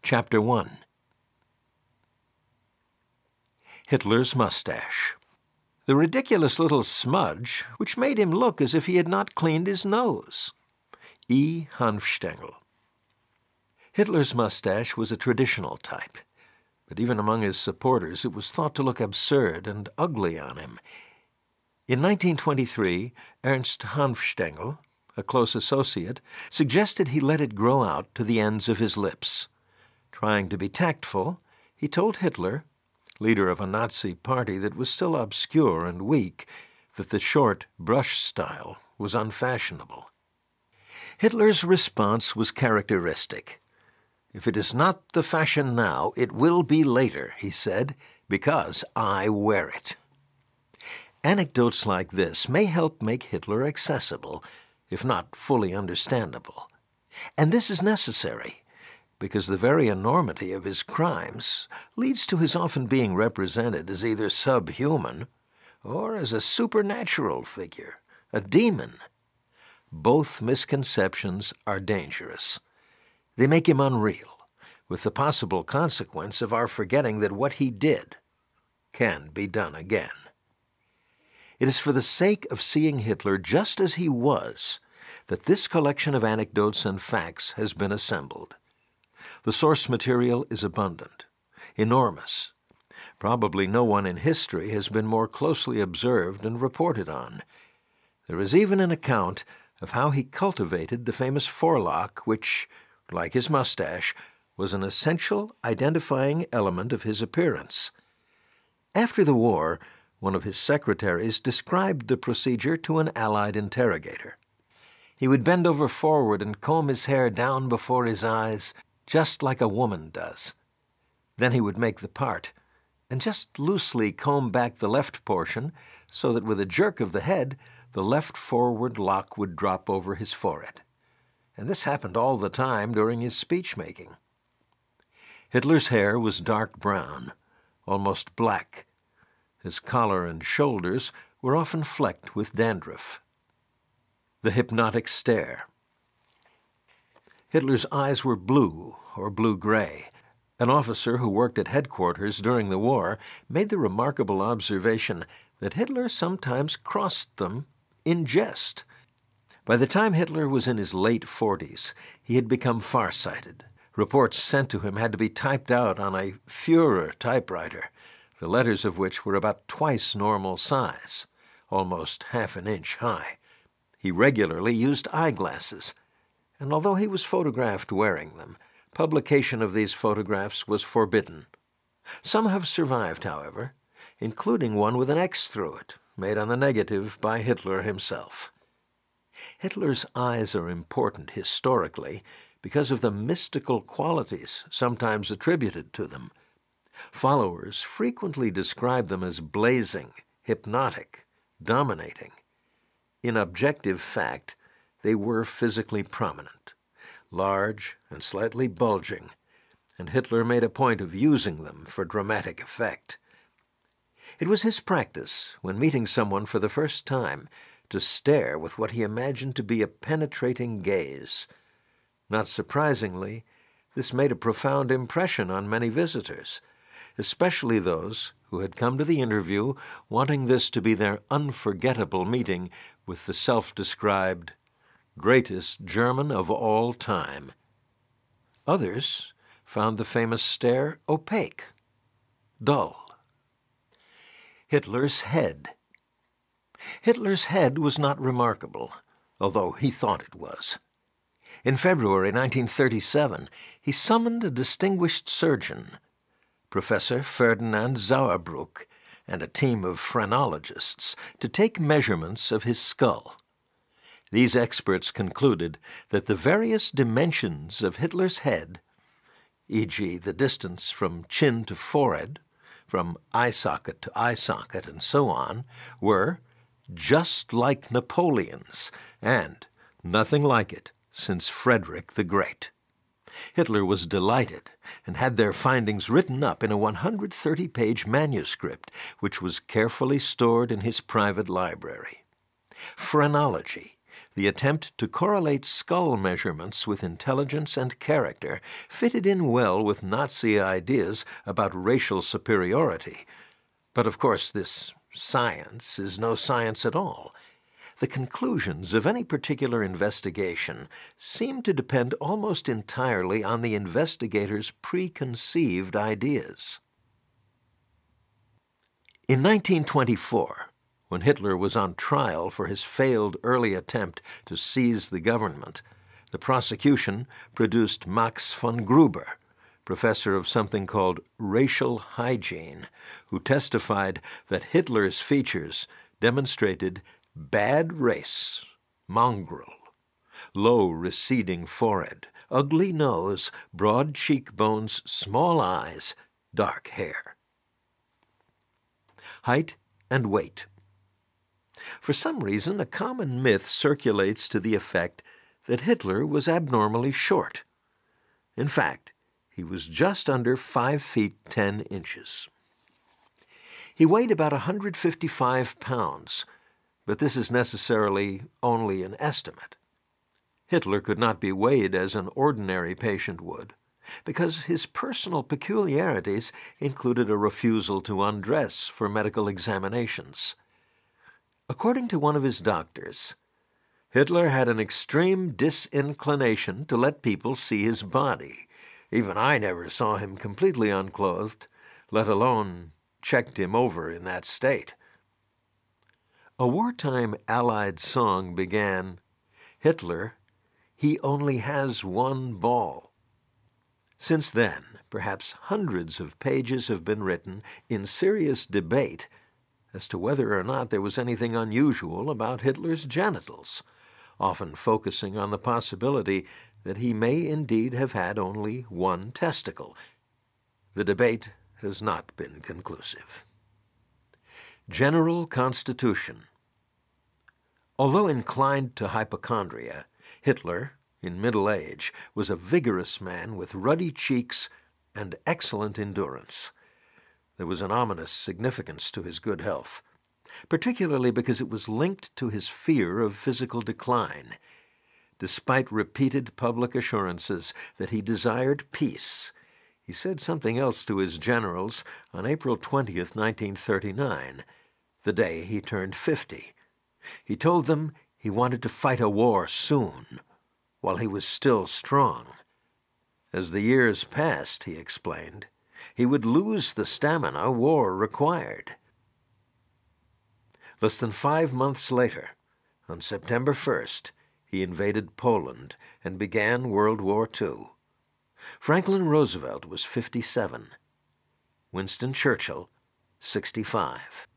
Chapter 1. Hitler's Mustache. The ridiculous little smudge which made him look as if he had not cleaned his nose. E. Hanfstaengl. Hitler's mustache was a traditional type, but even among his supporters it was thought to look absurd and ugly on him. In 1923, Ernst Hanfstaengl, a close associate, suggested he let it grow out to the ends of his lips. Trying to be tactful, he told Hitler, leader of a Nazi party that was still obscure and weak, that the short brush style was unfashionable. Hitler's response was characteristic. "If it is not the fashion now, it will be later," he said, "because I wear it." Anecdotes like this may help make Hitler accessible, if not fully understandable. And this is necessary, because the very enormity of his crimes leads to his often being represented as either subhuman or as a supernatural figure, a demon. Both misconceptions are dangerous. They make him unreal, with the possible consequence of our forgetting that what he did can be done again. It is for the sake of seeing Hitler just as he was that this collection of anecdotes and facts has been assembled. The source material is abundant, enormous. Probably no one in history has been more closely observed and reported on. There is even an account of how he cultivated the famous forelock which, like his mustache, was an essential identifying element of his appearance. After the war, one of his secretaries described the procedure to an Allied interrogator. He would bend over forward and comb his hair down before his eyes, just like a woman does. Then he would make the part, and just loosely comb back the left portion so that with a jerk of the head, the left forward lock would drop over his forehead. And this happened all the time during his speech-making. Hitler's hair was dark brown, almost black. His collar and shoulders were often flecked with dandruff. The hypnotic stare. Hitler's eyes were blue or blue-gray. An officer who worked at headquarters during the war made the remarkable observation that Hitler sometimes crossed them in jest. By the time Hitler was in his late 40s, he had become farsighted. Reports sent to him had to be typed out on a Führer typewriter, the letters of which were about twice normal size, almost half an inch high. He regularly used eyeglasses, and although he was photographed wearing them, publication of these photographs was forbidden. Some have survived, however, including one with an X through it, made on the negative by Hitler himself. Hitler's eyes are important historically because of the mystical qualities sometimes attributed to them. Followers frequently describe them as blazing, hypnotic, dominating. In objective fact, they were physically prominent, large and slightly bulging, and Hitler made a point of using them for dramatic effect. It was his practice, when meeting someone for the first time, to stare with what he imagined to be a penetrating gaze. Not surprisingly, this made a profound impression on many visitors, especially those who had come to the interview wanting this to be their unforgettable meeting with the self-described greatest German of all time. Others found the famous stare opaque, dull. Hitler's head. Hitler's head was not remarkable, although he thought it was. In February 1937, he summoned a distinguished surgeon, Professor Ferdinand Sauerbruch, and a team of phrenologists to take measurements of his skull. These experts concluded that the various dimensions of Hitler's head, e.g. the distance from chin to forehead, from eye socket to eye socket, and so on, were just like Napoleon's, and nothing like it since Frederick the Great. Hitler was delighted and had their findings written up in a 130-page manuscript, which was carefully stored in his private library. Phrenology, The attempt to correlate skull measurements with intelligence and character fitted in well with Nazi ideas about racial superiority. But of course, this science is no science at all. The conclusions of any particular investigation seem to depend almost entirely on the investigator's preconceived ideas. In 1924, when Hitler was on trial for his failed early attempt to seize the government, the prosecution produced Max von Gruber, professor of something called racial hygiene, who testified that Hitler's features demonstrated bad race, mongrel, low receding forehead, ugly nose, broad cheekbones, small eyes, dark hair. Height and weight. For some reason, a common myth circulates to the effect that Hitler was abnormally short. In fact, he was just under 5 feet 10 inches. He weighed about 155 pounds, but this is necessarily only an estimate. Hitler could not be weighed as an ordinary patient would, because his personal peculiarities included a refusal to undress for medical examinations. According to one of his doctors, Hitler had an extreme disinclination to let people see his body. Even I never saw him completely unclothed, let alone checked him over in that state. A wartime Allied song began, "Hitler, he only has one ball." Since then, perhaps hundreds of pages have been written in serious debate as to whether or not there was anything unusual about Hitler's genitals, often focusing on the possibility that he may indeed have had only one testicle. The debate has not been conclusive. General constitution. Although inclined to hypochondria, Hitler, in middle age, was a vigorous man with ruddy cheeks and excellent endurance. There was an ominous significance to his good health, particularly because it was linked to his fear of physical decline. Despite repeated public assurances that he desired peace, he said something else to his generals on April 20th, 1939, the day he turned 50. He told them he wanted to fight a war soon, while he was still strong. As the years passed, he explained, he would lose the stamina war required. Less than 5 months later, on September 1st, he invaded Poland and began World War II. Franklin Roosevelt was 57. Winston Churchill, 65.